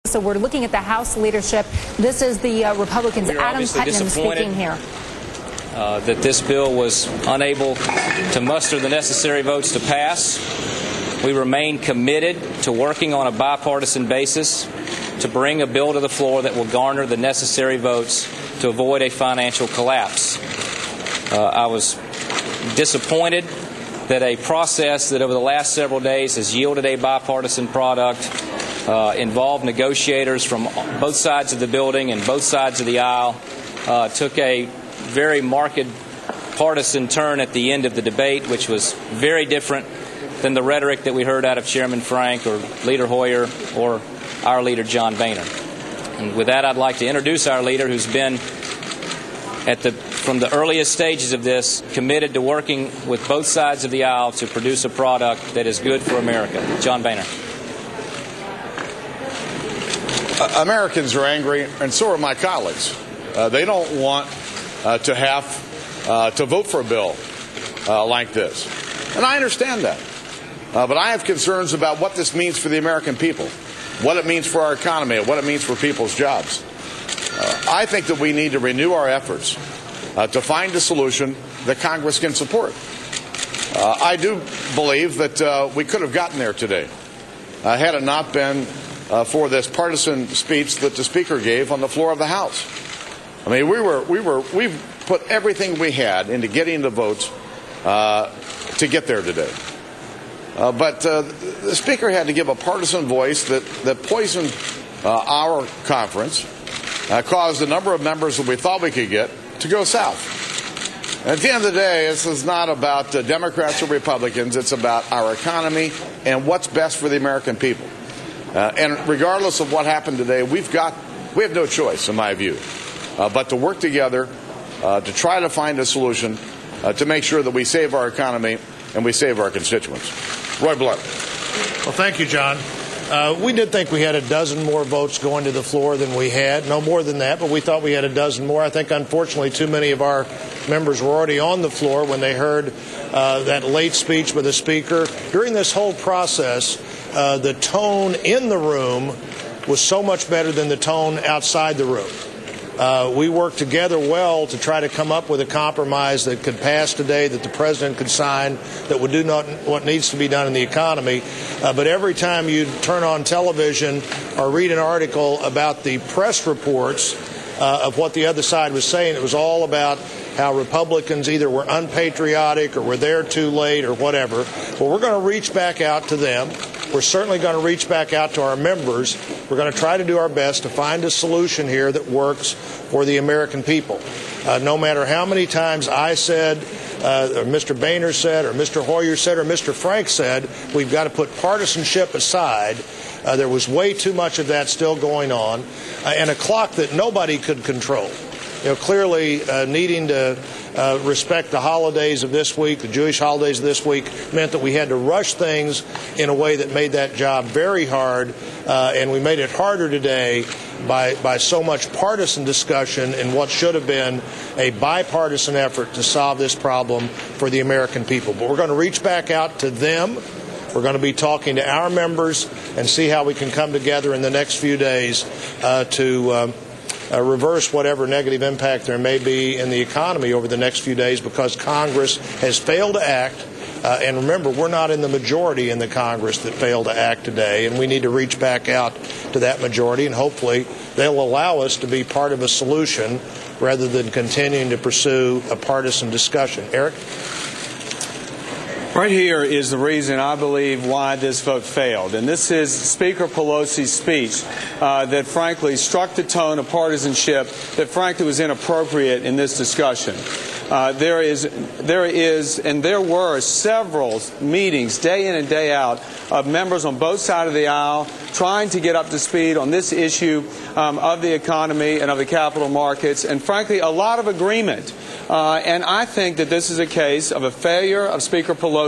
So we're looking at the House leadership. This is the Republicans. Adam Putnam speaking here. That this bill was unable to muster the necessary votes to pass. We remain committed to working on a bipartisan basis to bring a bill to the floor that will garner the necessary votes to avoid a financial collapse. I was disappointed that a process that over the last several days has yielded a bipartisan product involved negotiators from both sides of the building and both sides of the aisle, took a very marked partisan turn at the end of the debate, which was very different than the rhetoric that we heard out of Chairman Frank or Leader Hoyer or our leader, John Boehner. And with that, I'd like to introduce our leader, who's been from the earliest stages of this, committed to working with both sides of the aisle to produce a product that is good for America. John Boehner. Americans are angry, and so are my colleagues. They don't want to have to vote for a bill like this. And I understand that. But I have concerns about what this means for the American people, what it means for our economy, and what it means for people's jobs. I think that we need to renew our efforts to find a solution that Congress can support. I do believe that we could have gotten there today had it not been for this partisan speech that the Speaker gave on the floor of the House. I mean, we put everything we had into getting the votes to get there today. But the Speaker had to give a partisan voice that poisoned our conference, caused a number of members that we thought we could get to go south. At the end of the day, this is not about Democrats or Republicans. It's about our economy and what's best for the American people. And regardless of what happened today, we have no choice, in my view, but to work together to try to find a solution to make sure that we save our economy and we save our constituents. Roy Blunt. Well, thank you, John. We did think we had a dozen more votes going to the floor than we had. No more than that, but we thought we had a dozen more. I think, unfortunately, too many of our members were already on the floor when they heard that late speech by the Speaker. During this whole process, the tone in the room was so much better than the tone outside the room. We worked together well to try to come up with a compromise that could pass today, that the President could sign, that would do what needs to be done in the economy. But every time you turn on television or read an article about the press reports of what the other side was saying, it was all about how Republicans either were unpatriotic or were there too late or whatever. Well, we're going to reach back out to them. We're certainly going to reach back out to our members. We're going to try to do our best to find a solution here that works for the American people. No matter how many times I said, or Mr. Boehner said, or Mr. Hoyer said, or Mr. Frank said, we've got to put partisanship aside. There was way too much of that still going on, and a clock that nobody could control. You know, clearly needing to respect the holidays of this week, the Jewish holidays of this week, meant that we had to rush things in a way that made that job very hard, and we made it harder today by so much partisan discussion in what should have been a bipartisan effort to solve this problem for the American people. But we're going to reach back out to them. We're going to be talking to our members and see how we can come together in the next few days to reverse whatever negative impact there may be in the economy over the next few days, because Congress has failed to act. And remember, we're not in the majority in the Congress that failed to act today, and we need to reach back out to that majority, and hopefully they'll allow us to be part of a solution rather than continuing to pursue a partisan discussion. Eric? Right here is the reason I believe why this vote failed. And this is Speaker Pelosi's speech that frankly struck the tone of partisanship that frankly was inappropriate in this discussion. There were several meetings day in and day out of members on both sides of the aisle trying to get up to speed on this issue of the economy and of the capital markets, and frankly a lot of agreement. And I think that this is a case of a failure of Speaker Pelosi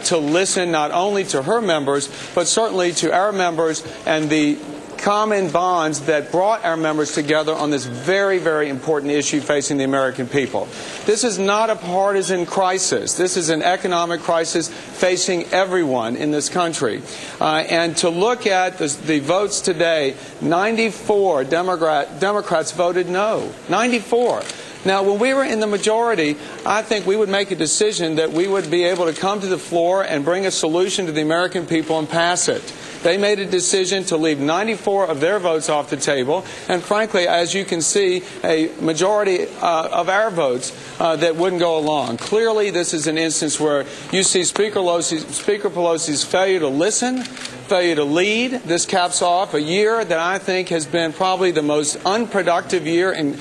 to listen not only to her members, but certainly to our members and the common bonds that brought our members together on this very, very important issue facing the American people. This is not a partisan crisis. This is an economic crisis facing everyone in this country. And to look at the votes today, 94 Democrats voted no. 94. Now, when we were in the majority, I think we would make a decision that we would be able to come to the floor and bring a solution to the American people and pass it. They made a decision to leave 94 of their votes off the table, and frankly, as you can see, a majority of our votes that wouldn't go along. Clearly, this is an instance where you see Speaker Pelosi's failure to listen, failure to lead. This caps off a year that I think has been probably the most unproductive year in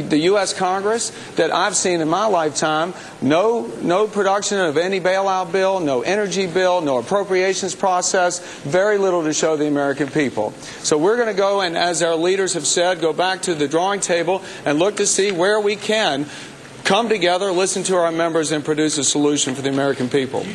the U.S. Congress that I've seen in my lifetime. No production of any bailout bill, no energy bill, no appropriations process, very little to show the American people. So we're going to go and, as our leaders have said, go back to the drawing table and look to see where we can come together, listen to our members, and produce a solution for the American people.